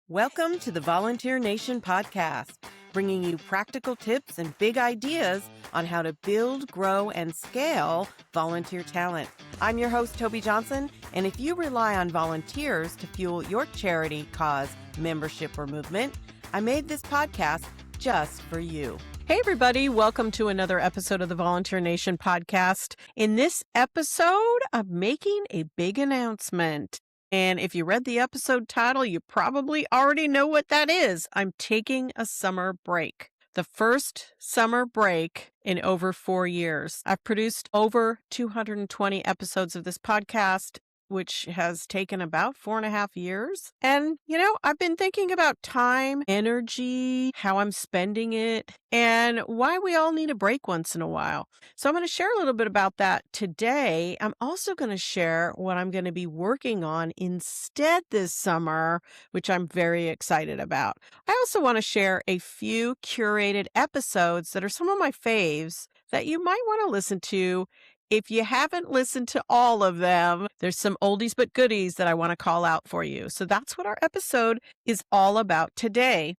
Welcome to the Volunteer Nation podcast, bringing you practical tips and big ideas on how to build, grow, and scale volunteer talent. I'm your host, Tobi Johnson, and if you rely on volunteers to fuel your charity, cause, membership, or movement, I made this podcast just for you. Hey, everybody. Welcome to another episode of the Volunteer Nation podcast. In this episode, I'm making a big announcement. And if you read the episode title, you probably already know what that is. I'm taking a summer break. The first summer break in over 4 years. I've produced over 220 episodes of this podcast, which has taken about 4.5 years. And, I've been thinking about time, energy, how I'm spending it, and why we all need a break once in a while. So I'm going to share a little bit about that today. I'm also going to share what I'm going to be working on instead this summer, which I'm very excited about. I also want to share a few curated episodes that are some of my faves that you might want to listen to. If you haven't listened to all of them, there's some oldies but goodies that I want to call out for you. So that's what our episode is all about today.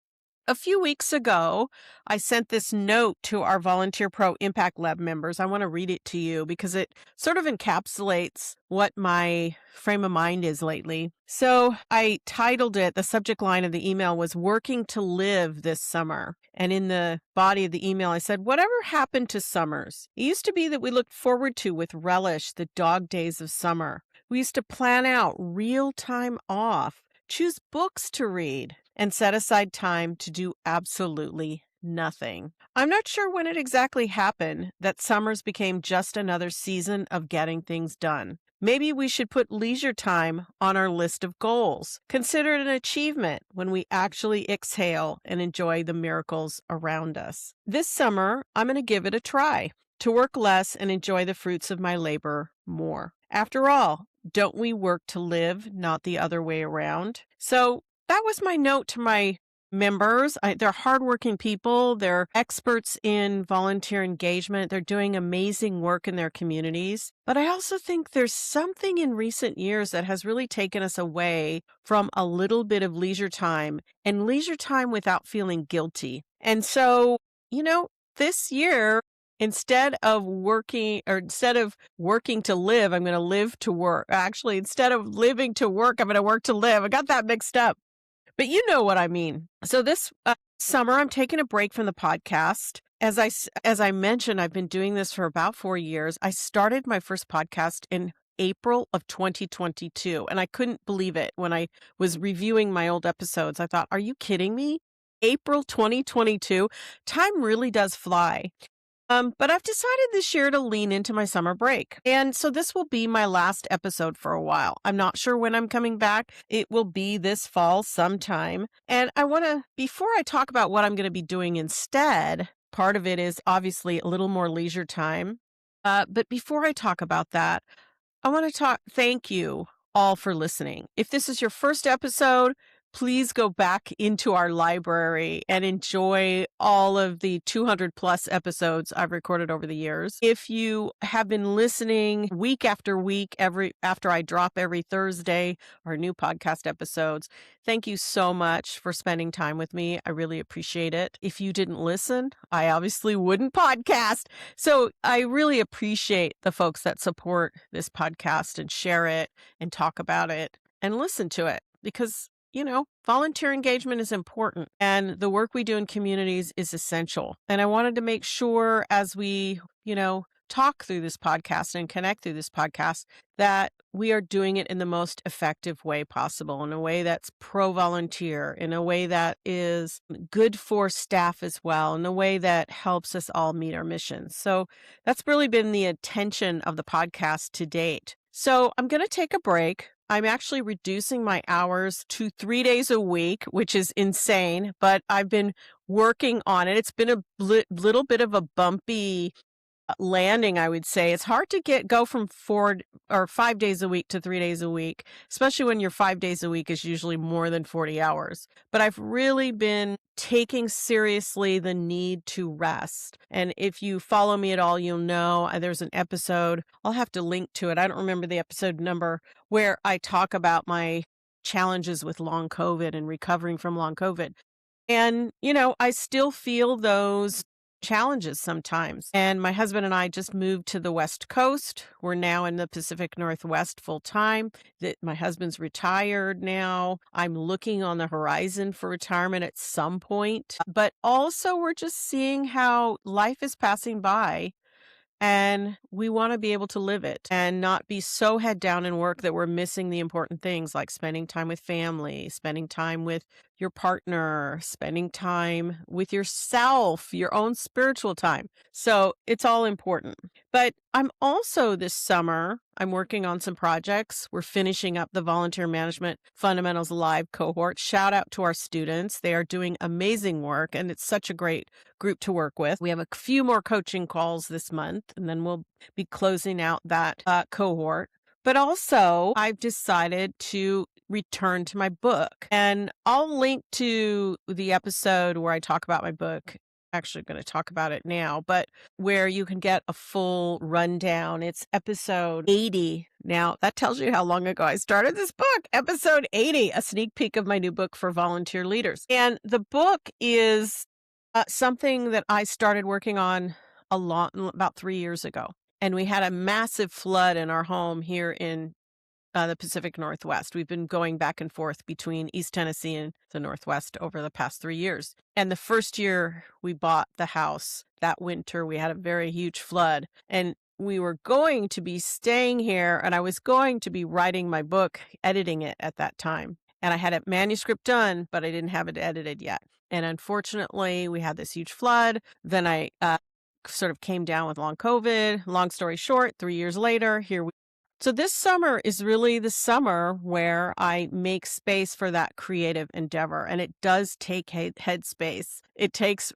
A few weeks ago, I sent this note to our Volunteer Pro Impact Lab members. I want to read it to you because it sort of encapsulates what my frame of mind is lately. So I titled it, the subject line of the email was "Working to Live This Summer." And in the body of the email, I said, whatever happened to summers? It used to be that we looked forward to with relish the dog days of summer. We used to plan out real time off, choose books to read, and set aside time to do absolutely nothing. I'm not sure when it exactly happened that summers became just another season of getting things done. Maybe we should put leisure time on our list of goals. Consider it an achievement when we actually exhale and enjoy the miracles around us. This summer, I'm going to give it a try to work less and enjoy the fruits of my labor more. After all, don't we work to live, not the other way around? So that was my note to my members. They're hardworking people. They're experts in volunteer engagement. They're doing amazing work in their communities. But I also think there's something in recent years that has really taken us away from a little bit of leisure time and leisure time without feeling guilty. And so, this year, instead of working to live, I'm going to live to work. Actually, instead of living to work, I'm going to work to live. I got that mixed up. But you know what I mean. So this summer, I'm taking a break from the podcast. As I mentioned, I've been doing this for about 4 years. I started my first podcast in April of 2022, and I couldn't believe it when I was reviewing my old episodes. I thought, are you kidding me? April 2022? Time really does fly. But I've decided this year to lean into my summer break. And so this will be my last episode for a while. I'm not sure when I'm coming back. It will be this fall sometime. And before I talk about what I'm going to be doing instead, part of it is obviously a little more leisure time. But before I talk about that, I want to thank you all for listening. If this is your first episode, please go back into our library and enjoy all of the 200 plus episodes I've recorded over the years. If you have been listening week after week, after I drop every Thursday our new podcast episodes, thank you so much for spending time with me. I really appreciate it. If you didn't listen, I obviously wouldn't podcast. So I really appreciate the folks that support this podcast and share it and talk about it and listen to it because volunteer engagement is important and the work we do in communities is essential. And I wanted to make sure as we, talk through this podcast and connect through this podcast that we are doing it in the most effective way possible, in a way that's pro-volunteer, in a way that is good for staff as well, in a way that helps us all meet our missions. So that's really been the intention of the podcast to date. So I'm going to take a break. I'm actually reducing my hours to 3 days a week, which is insane, but I've been working on it. It's been a little bit of a bumpy landing, I would say. It's hard to go from 4 or 5 days a week to 3 days a week, especially when your 5 days a week is usually more than 40 hours. But I've really been taking seriously the need to rest. And if you follow me at all, you'll know there's an episode, I'll have to link to it. I don't remember the episode number, where I talk about my challenges with long COVID and recovering from long COVID. And, I still feel those challenges sometimes. And my husband and I just moved to the West Coast. We're now in the Pacific Northwest full time. That my husband's retired now. I'm looking on the horizon for retirement at some point. But also we're just seeing how life is passing by. And we want to be able to live it and not be so head down in work that we're missing the important things like spending time with family, spending time with your partner, spending time with yourself, your own spiritual time. So it's all important. But I'm also this summer, I'm working on some projects. We're finishing up the Volunteer Management Fundamentals Live cohort. Shout out to our students. They are doing amazing work, and it's such a great group to work with. We have a few more coaching calls this month, and then we'll be closing out that cohort. But also, I've decided to return to my book. And I'll link to the episode where I talk about my book. Actually going to talk about it now, but where you can get a full rundown. It's episode 80. Now, that tells you how long ago I started this book. Episode 80, a sneak peek of my new book for volunteer leaders. And the book is something that I started working on about 3 years ago. And we had a massive flood in our home here in the Pacific Northwest. We've been going back and forth between East Tennessee and the Northwest over the past 3 years. And the first year we bought the house, that winter, we had a very huge flood. And we were going to be staying here, and I was going to be writing my book, editing it at that time. And I had a manuscript done, but I didn't have it edited yet. And unfortunately, we had this huge flood. Then I sort of came down with long COVID. Long story short, 3 years later, here we So this summer is really the summer where I make space for that creative endeavor. And it does take headspace. It takes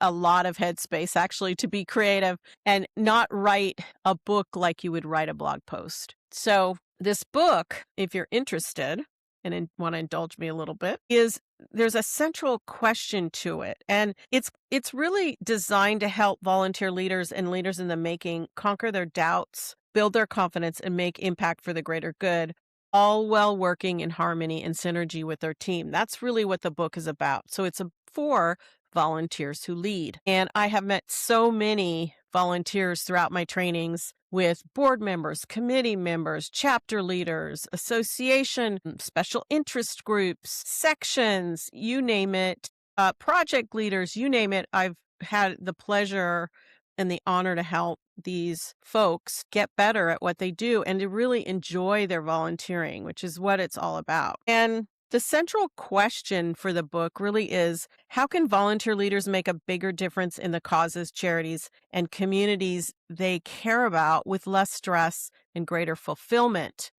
a lot of headspace actually to be creative and not write a book like you would write a blog post. So this book, if you're interested and want to indulge me a little bit, there's a central question to it. And it's really designed to help volunteer leaders and leaders in the making conquer their doubts, build their confidence, and make impact for the greater good, all while working in harmony and synergy with their team. That's really what the book is about. So it's for volunteers who lead. And I have met so many volunteers throughout my trainings with board members, committee members, chapter leaders, association, special interest groups, sections, you name it, project leaders, you name it. I've had the pleasure and the honor to help these folks get better at what they do and to really enjoy their volunteering, which is what it's all about. And the central question for the book really is, how can volunteer leaders make a bigger difference in the causes, charities, and communities they care about with less stress and greater fulfillment?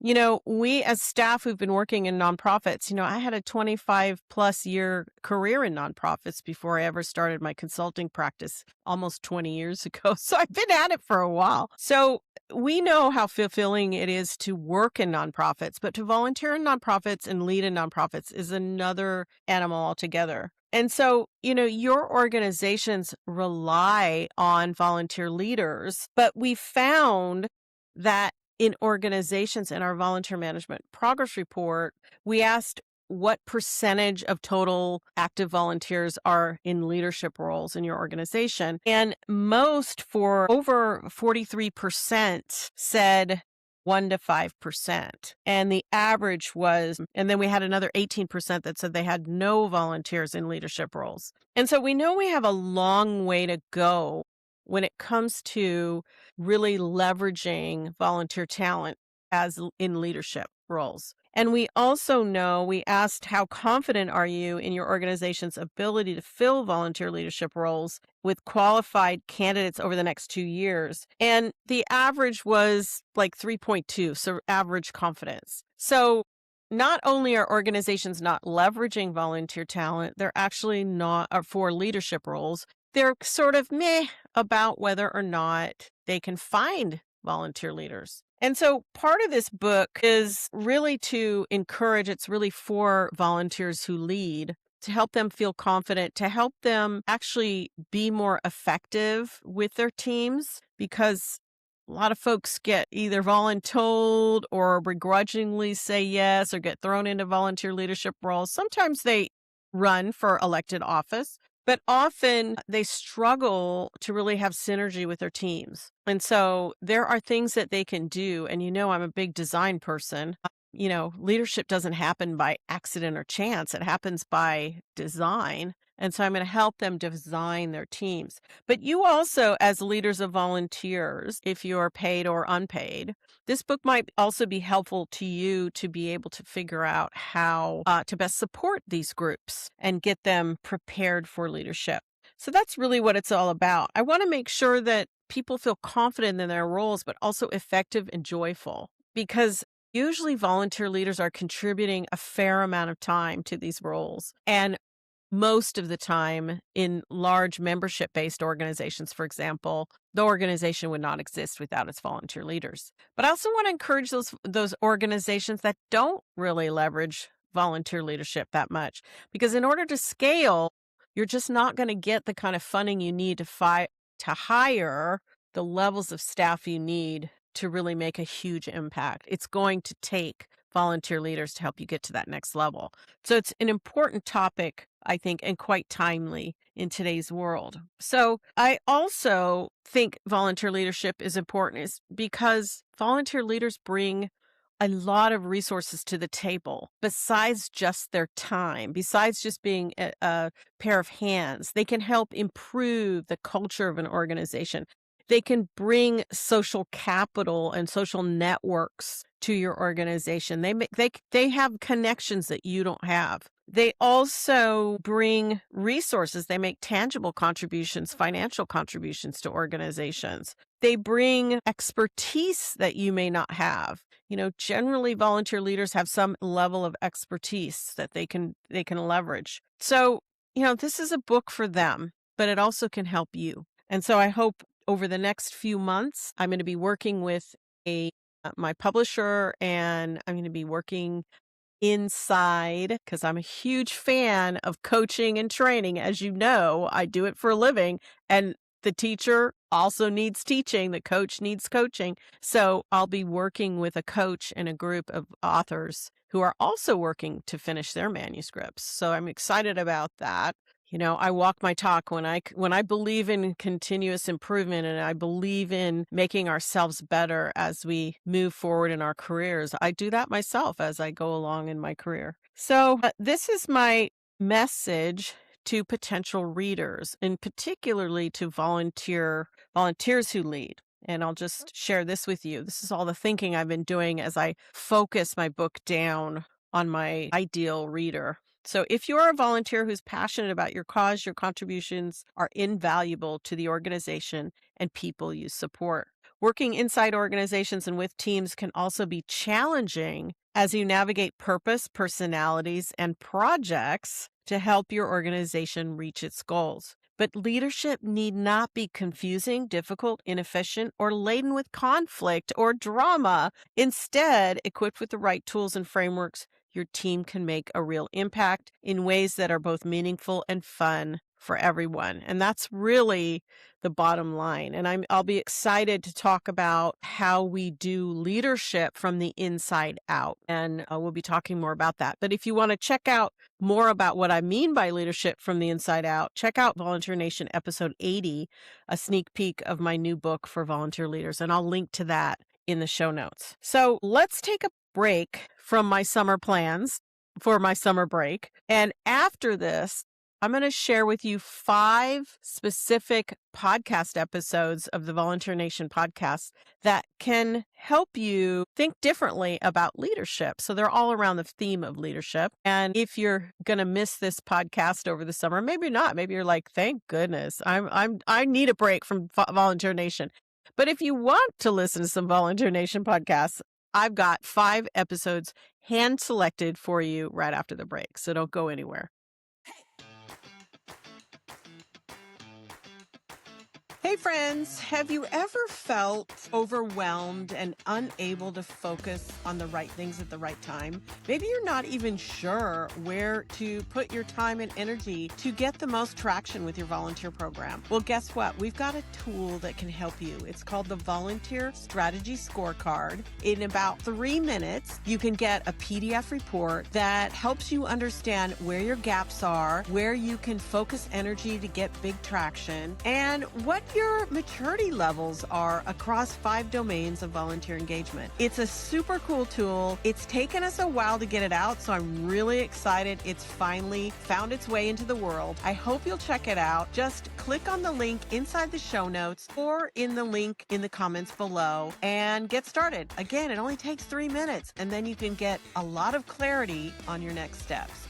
We as staff who've been working in nonprofits, I had a 25 plus year career in nonprofits before I ever started my consulting practice almost 20 years ago. So I've been at it for a while. So we know how fulfilling it is to work in nonprofits, but to volunteer in nonprofits and lead in nonprofits is another animal altogether. And so, your organizations rely on volunteer leaders, but we found that in organizations in our volunteer management progress report, we asked what percentage of total active volunteers are in leadership roles in your organization. And most, for over 43%, said 1 to 5%. And the average was, and then we had another 18% that said they had no volunteers in leadership roles. And so we know we have a long way to go when it comes to really leveraging volunteer talent as in leadership roles. And we also know, we asked, how confident are you in your organization's ability to fill volunteer leadership roles with qualified candidates over the next 2 years? And the average was like 3.2, so average confidence. So not only are organizations not leveraging volunteer talent, they're actually not for leadership roles. They're sort of meh about whether or not they can find volunteer leaders. And so part of this book is really to encourage, it's really for volunteers who lead, to help them feel confident, to help them actually be more effective with their teams, because A lot of folks get either voluntold or begrudgingly say yes or get thrown into volunteer leadership roles. Sometimes they run for elected office, but often they struggle to really have synergy with their teams. And so there are things that they can do. And I'm a big design person. Leadership doesn't happen by accident or chance, it happens by design. And so I'm going to help them design their teams. But you also, as leaders of volunteers, if you're paid or unpaid, this book might also be helpful to you to be able to figure out how to best support these groups and get them prepared for leadership. So that's really what it's all about. I want to make sure that people feel confident in their roles, but also effective and joyful, because usually volunteer leaders are contributing a fair amount of time to these roles. And most of the time in large membership-based organizations, for example, the organization would not exist without its volunteer leaders. But I also want to encourage those organizations that don't really leverage volunteer leadership that much, because in order to scale, you're just not going to get the kind of funding you need to hire the levels of staff you need to really make a huge impact. It's going to take volunteer leaders to help you get to that next level. So it's an important topic, I think, and quite timely in today's world. So I also think volunteer leadership is important because volunteer leaders bring a lot of resources to the table besides just their time, besides just being a pair of hands. They can help improve the culture of an organization. They can bring social capital and social networks to your organization. They have connections that you don't have. They also bring resources. They make tangible contributions, financial contributions to organizations. They bring expertise that you may not have. Generally volunteer leaders have some level of expertise that they can leverage. So, this is a book for them, but it also can help you. And so I hope over the next few months, I'm going to be working with my publisher, and I'm going to be working inside, because I'm a huge fan of coaching and training. As you know, I do it for a living, and the teacher also needs teaching. The coach needs coaching. So I'll be working with a coach and a group of authors who are also working to finish their manuscripts. So I'm excited about that. I walk my talk when I believe in continuous improvement, and I believe in making ourselves better as we move forward in our careers. I do that myself as I go along in my career. So this is my message to potential readers, and particularly to volunteers who lead. And I'll just share this with you. This is all the thinking I've been doing as I focus my book down on my ideal reader. So if you're a volunteer who's passionate about your cause, your contributions are invaluable to the organization and people you support. Working inside organizations and with teams can also be challenging as you navigate purpose, personalities, and projects to help your organization reach its goals. But leadership need not be confusing, difficult, inefficient, or laden with conflict or drama. Instead, equipped with the right tools and frameworks, your team can make a real impact in ways that are both meaningful and fun for everyone. And that's really the bottom line. And I'll be excited to talk about how we do leadership from the inside out. And we'll be talking more about that. But if you want to check out more about what I mean by leadership from the inside out, check out Volunteer Nation episode 80, a sneak peek of my new book for volunteer leaders. And I'll link to that in the show notes. So let's take a break from my summer plans for my summer break. And after this, I'm going to share with you 5 specific podcast episodes of the Volunteer Nation podcast that can help you think differently about leadership. So they're all around the theme of leadership. And if you're going to miss this podcast over the summer, maybe not. Maybe you're like, thank goodness, I need a break from Volunteer Nation. But if you want to listen to some Volunteer Nation podcasts, I've got 5 episodes hand selected for you right after the break. So don't go anywhere. Hey friends, have you ever felt overwhelmed and unable to focus on the right things at the right time? Maybe you're not even sure where to put your time and energy to get the most traction with your volunteer program. Well, guess what? We've got a tool that can help you. It's called the Volunteer Strategy Scorecard. In about 3 minutes, you can get a PDF report that helps you understand where your gaps are, where you can focus energy to get big traction, and what your maturity levels are across 5 domains of volunteer engagement. It's a super cool tool. It's taken us a while to get it out, so I'm really excited it's finally found its way into the world. I hope you'll check it out. Just click on the link inside the show notes or in the link in the comments below and get started. Again, it only takes 3 minutes, and then you can get a lot of clarity on your next steps.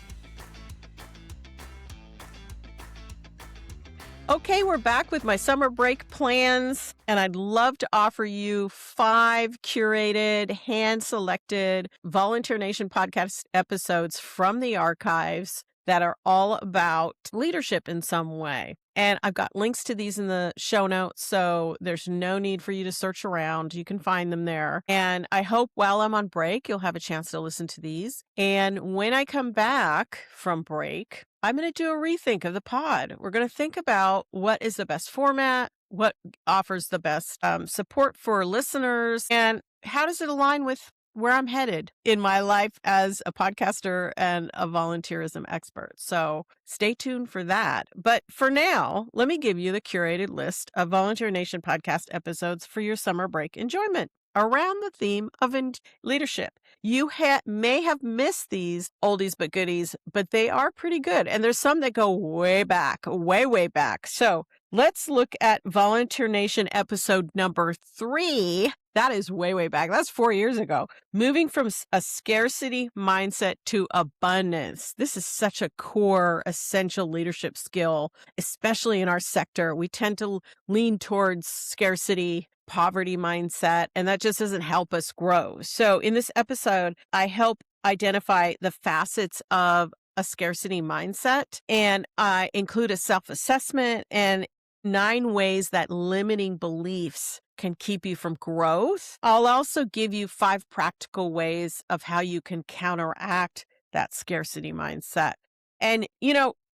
Okay, we're back with my summer break plans, and I'd love to offer you 5 curated, hand-selected Volunteer Nation podcast episodes from the archives that are all about leadership in some way. And I've got links to these in the show notes, so there's no need for you to search around. You can find them there. And I hope while I'm on break, you'll have a chance to listen to these. And when I come back from break, I'm going to do a rethink of the pod. We're going to think about what is the best format, what offers the best support for listeners, and how does it align with where I'm headed in my life as a podcaster and a volunteerism expert. So stay tuned for that. But for now, let me give you the curated list of Volunteer Nation podcast episodes for your summer break enjoyment around the theme of leadership. You may have missed these oldies but goodies, but they are pretty good. And there's some that go way back, way back. So let's look at Volunteer Nation episode number 3. That is way back. That's 4 years ago. Moving from a scarcity mindset to abundance. This is such a core, essential leadership skill, especially in our sector. We tend to lean towards scarcity, poverty mindset, and that just doesn't help us grow. So in this episode, I help identify the facets of a scarcity mindset, and I include a self-assessment and 9 ways that limiting beliefs can keep you from growth. I'll also give you 5 practical ways of how you can counteract that scarcity mindset. And,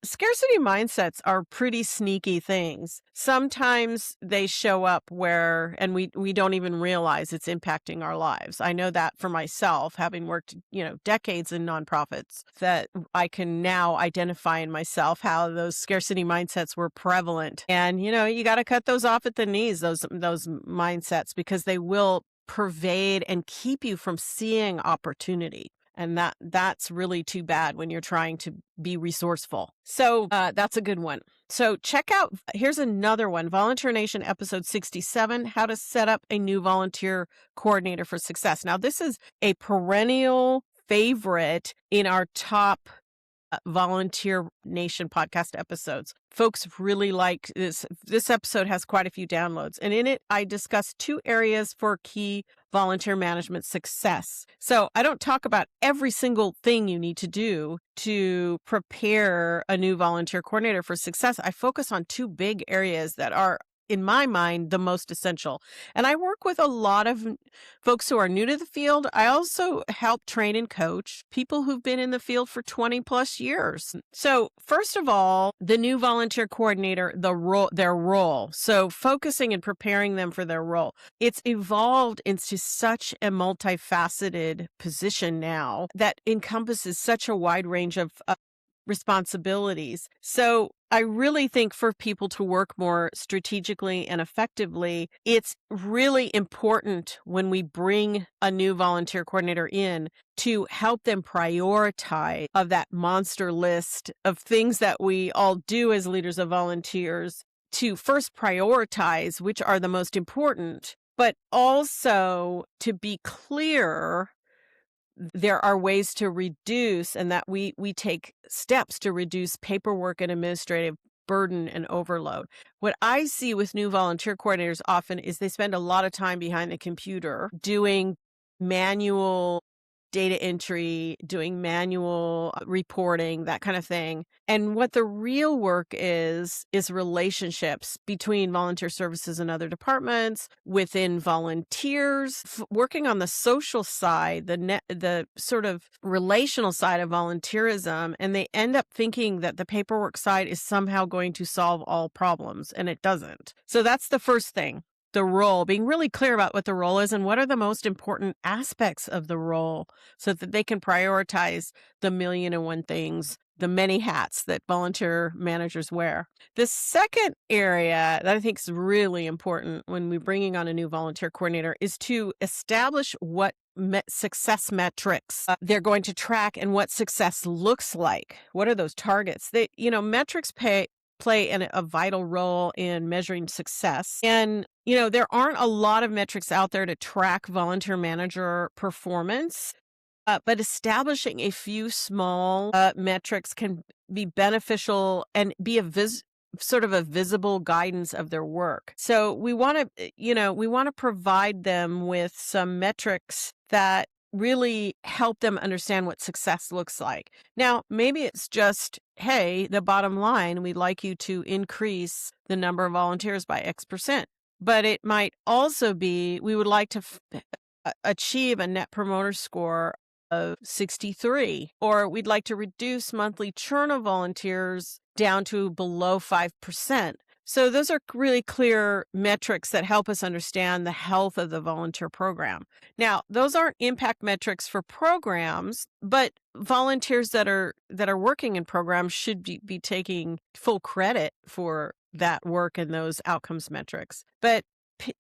scarcity mindsets are pretty sneaky things. Sometimes they show up and we don't even realize it's impacting our lives. I know that for myself, having worked, decades in nonprofits, that I can now identify in myself how those scarcity mindsets were prevalent. And, you got to cut those off at the knees, those mindsets, because they will pervade and keep you from seeing opportunity. And that's really too bad when you're trying to be resourceful. So that's a good one. So check out, here's another one, Volunteer Nation episode 67, how to set up a new volunteer coordinator for success. Now, this is a perennial favorite in our top Volunteer Nation podcast episodes. Folks really like this. This episode has quite a few downloads, and in it, I discuss 2 areas for key volunteer management success. So I don't talk about every single thing you need to do to prepare a new volunteer coordinator for success. I focus on 2 big areas that are, in my mind, the most essential. And I work with a lot of folks who are new to the field. I also help train and coach people who've been in the field for 20 plus years. So first of all, the new volunteer coordinator, their role. So focusing and preparing them for their role. It's evolved into such a multifaceted position now that encompasses such a wide range of responsibilities. So I really think for people to work more strategically and effectively, it's really important when we bring a new volunteer coordinator in to help them prioritize of that monster list of things that we all do as leaders of volunteers, to first prioritize which are the most important, but also to be clear there are ways to reduce, and that we take steps to reduce paperwork and administrative burden and overload. What I see with new volunteer coordinators often is they spend a lot of time behind the computer doing manual data entry, doing manual reporting, that kind of thing. And what the real work is relationships between volunteer services and other departments, within volunteers, working on the social side, the sort of relational side of volunteerism. And they end up thinking that the paperwork side is somehow going to solve all problems, and it doesn't. So that's the first thing. The role, being really clear about what the role is and what are the most important aspects of the role so that they can prioritize the million and one things, the many hats that volunteer managers wear. The second area that I think is really important when we're bringing on a new volunteer coordinator is to establish what success metrics they're going to track and what success looks like. What are those targets? Metrics play a vital role in measuring success. And, there aren't a lot of metrics out there to track volunteer manager performance, but establishing a few small metrics can be beneficial and be sort of a visible guidance of their work. So we want to provide them with some metrics that really help them understand what success looks like. Now, maybe it's just, hey, the bottom line, we'd like you to increase the number of volunteers by X%. But it might also be, we would like to achieve a net promoter score of 63, or we'd like to reduce monthly churn of volunteers down to below 5%. So those are really clear metrics that help us understand the health of the volunteer program. Now, those aren't impact metrics for programs, but volunteers that are working in programs should be taking full credit for that work and those outcomes metrics. But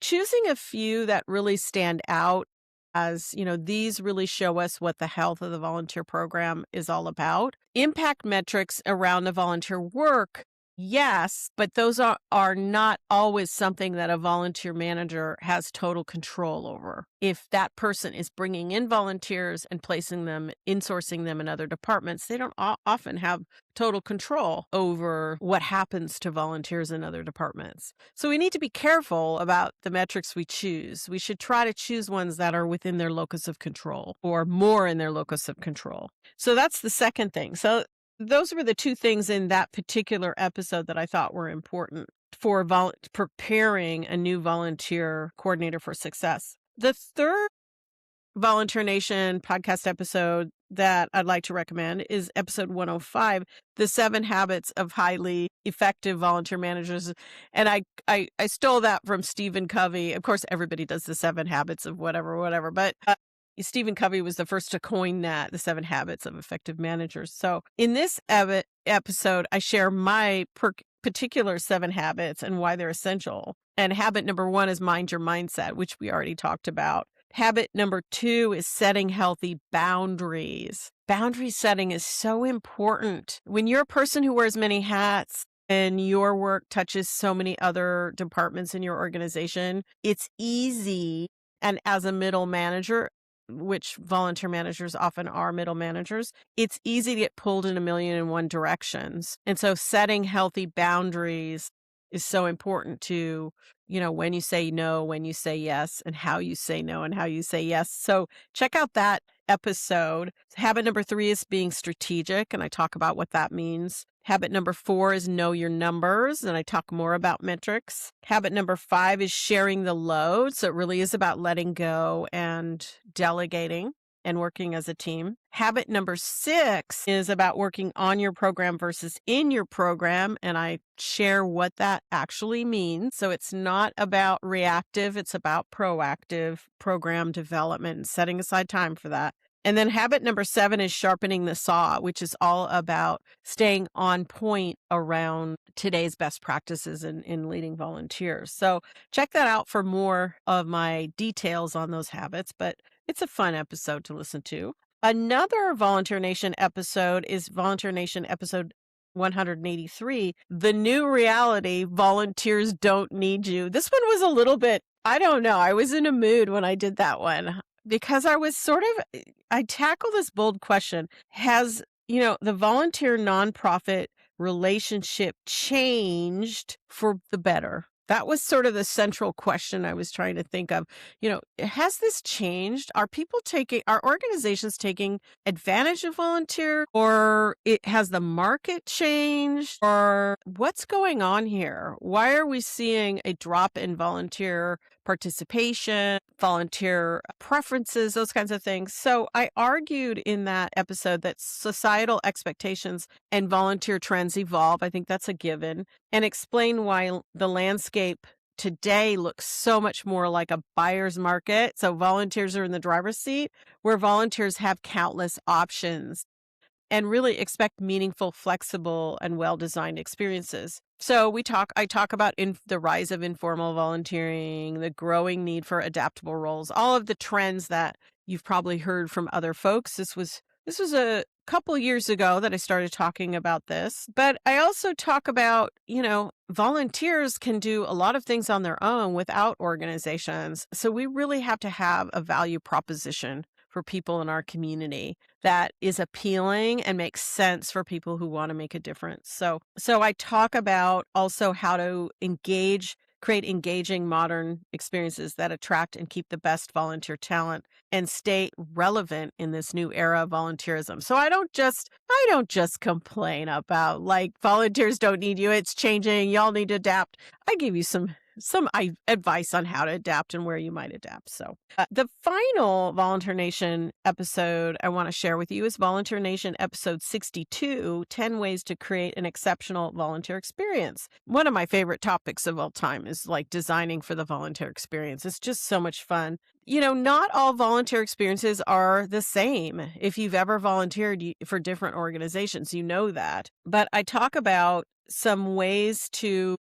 choosing a few that really stand out as, these really show us what the health of the volunteer program is all about. Impact metrics around the volunteer work, yes, but those are not always something that a volunteer manager has total control over. If that person is bringing in volunteers and insourcing them in other departments, they don't often have total control over what happens to volunteers in other departments. So we need to be careful about the metrics we choose. We should try to choose ones that are within their locus of control or more in their locus of control. So that's the second thing. So those were the two things in that particular episode that I thought were important for preparing a new volunteer coordinator for success. The third Volunteer Nation podcast episode that I'd like to recommend is episode 105, The 7 Habits of Highly Effective Volunteer Managers. And I stole that from Stephen Covey. Of course, everybody does the 7 habits of whatever, but Stephen Covey was the first to coin that, the 7 habits of effective managers. So in this episode, I share my particular 7 habits and why they're essential. And habit number 1 is mind your mindset, which we already talked about. Habit number 2 is setting healthy boundaries. Boundary setting is so important. When you're a person who wears many hats and your work touches so many other departments in your organization, it's easy. And as a middle manager, which volunteer managers often are middle managers, it's easy to get pulled in a million and one directions. And so setting healthy boundaries is so important to, when you say no, when you say yes, and how you say no and how you say yes. So check out that episode. Habit number 3 is being strategic, and I talk about what that means. Habit number 4 is know your numbers, and I talk more about metrics. Habit number 5 is sharing the load. So it really is about letting go and delegating and working as a team. Habit number 6 is about working on your program versus in your program, and I share what that actually means. So it's not about reactive, it's about proactive program development and setting aside time for that. And then habit number 7 is sharpening the saw, which is all about staying on point around today's best practices in leading volunteers. So check that out for more of my details on those habits, but it's a fun episode to listen to. Another Volunteer Nation episode is Volunteer Nation episode 183, The New Reality, Volunteers Don't Need You. This one was a little bit, I don't know, I was in a mood when I did that one because I tackled this bold question. Has, the volunteer nonprofit relationship changed for the better? That was sort of the central question I was trying to think of. Has this changed? Are organizations taking advantage of volunteer, or has the market changed, or what's going on here? Why are we seeing a drop in volunteer participation, volunteer preferences, those kinds of things? So I argued in that episode that societal expectations and volunteer trends evolve. I think that's a given, and explain why the landscape today looks so much more like a buyer's market. So volunteers are in the driver's seat, where volunteers have countless options and really expect meaningful, flexible, and well-designed experiences. So I talk about the rise of informal volunteering, the growing need for adaptable roles, all of the trends that you've probably heard from other folks. This was a couple years ago that I started talking about this, but I also talk about, volunteers can do a lot of things on their own without organizations. So we really have to have a value proposition for people in our community that is appealing and makes sense for people who want to make a difference. So I talk about also how to create engaging modern experiences that attract and keep the best volunteer talent and stay relevant in this new era of volunteerism. So I don't just complain about like volunteers don't need you, it's changing, y'all need to adapt. I give you some advice on how to adapt and where you might adapt. So the final Volunteer Nation episode I want to share with you is Volunteer Nation episode 62, 10 Ways to Create an Exceptional Volunteer Experience. One of my favorite topics of all time is like designing for the volunteer experience. It's just so much fun. Not all volunteer experiences are the same. If you've ever volunteered for different organizations, you know that. But I talk about some ways to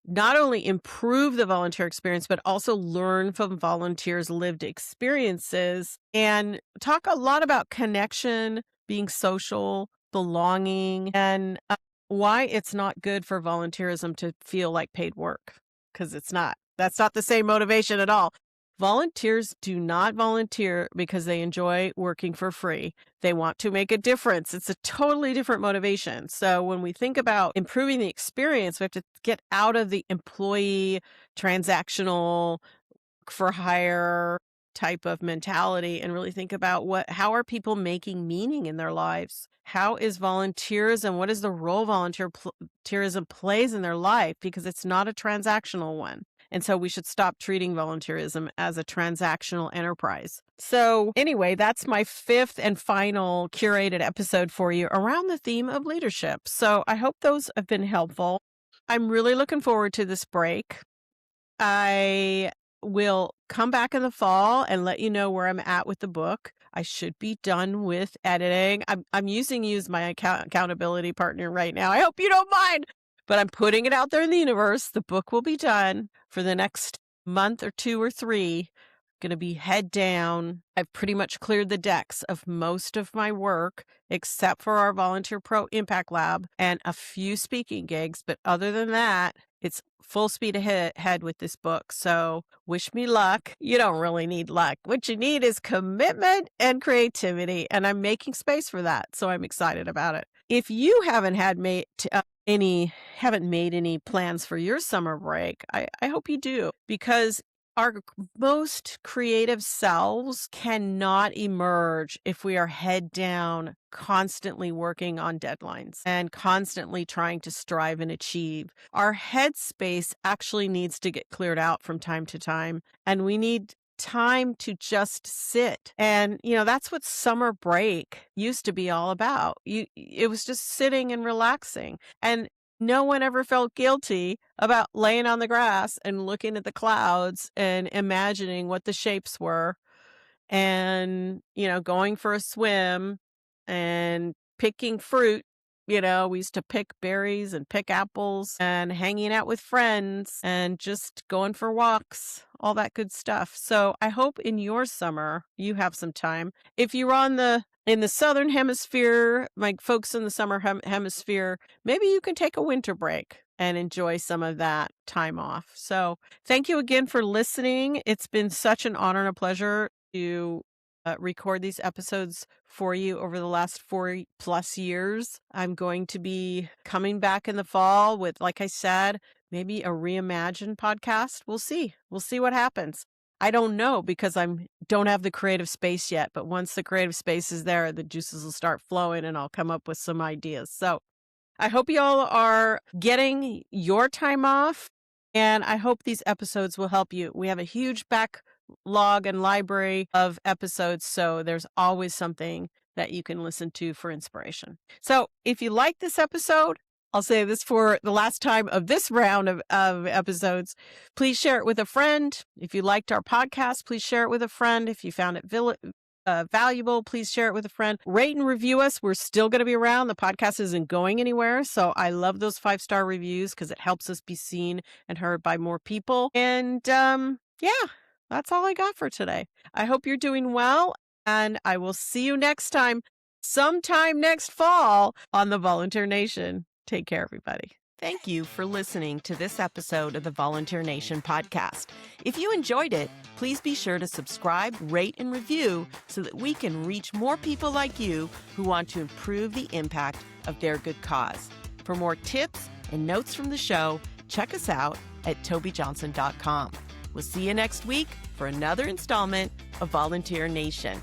not only improve the volunteer experience, but also learn from volunteers' lived experiences and talk a lot about connection, being social, belonging, and why it's not good for volunteerism to feel like paid work, because it's not. That's not the same motivation at all. Volunteers do not volunteer because they enjoy working for free. They want to make a difference. It's a totally different motivation. So when we think about improving the experience, we have to get out of the employee transactional for hire type of mentality and really think about how are people making meaning in their lives? How is volunteerism? What is the role volunteerism plays in their life? Because it's not a transactional one. And so we should stop treating volunteerism as a transactional enterprise. So anyway, that's my fifth and final curated episode for you around the theme of leadership. So I hope those have been helpful. I'm really looking forward to this break. I will come back in the fall and let you know where I'm at with the book. I should be done with editing. I'm using you as my accountability partner right now. I hope you don't mind. But I'm putting it out there in the universe. The book will be done for the next month or 2 or 3. Going to be head down. I've pretty much cleared the decks of most of my work, except for our Volunteer Pro Impact Lab and a few speaking gigs. But other than that, it's full speed ahead with this book. So wish me luck. You don't really need luck. What you need is commitment and creativity. And I'm making space for that. So I'm excited about it. If you haven't made any plans for your summer break, I hope you do, because our most creative selves cannot emerge if we are head down, constantly working on deadlines and constantly trying to strive and achieve. Our headspace actually needs to get cleared out from time to time, and we need time to just sit. And, that's what summer break used to be all about. It was just sitting and relaxing. And no one ever felt guilty about laying on the grass and looking at the clouds and imagining what the shapes were and, going for a swim and picking fruit. We used to pick berries and pick apples and hanging out with friends and just going for walks, all that good stuff. So I hope in your summer you have some time. If you're in the Southern Hemisphere, like folks in the Summer Hemisphere, maybe you can take a winter break and enjoy some of that time off. So thank you again for listening. It's been such an honor and a pleasure to record these episodes for you over the last 4+ years. I'm going to be coming back in the fall with, like I said, maybe a reimagined podcast. We'll see. We'll see what happens. I don't know because don't have the creative space yet, but once the creative space is there, the juices will start flowing and I'll come up with some ideas. So I hope you all are getting your time off, and I hope these episodes will help you. We have a huge backlog and library of episodes, so there's always something that you can listen to for inspiration. So if you like this episode, I'll say this for the last time of this round of episodes, please share it with a friend. If you liked our podcast, please share it with a friend. If you found it valuable, please share it with a friend. Rate and review us. We're still going to be around. The podcast isn't going anywhere. So I love those 5-star reviews because it helps us be seen and heard by more people. And yeah, that's all I got for today. I hope you're doing well, and I will see you next time, sometime next fall on the Volunteer Nation. Take care, everybody. Thank you for listening to this episode of the Volunteer Nation podcast. If you enjoyed it, please be sure to subscribe, rate, and review so that we can reach more people like you who want to improve the impact of their good cause. For more tips and notes from the show, check us out at tobijohnson.com. We'll see you next week for another installment of Volunteer Nation.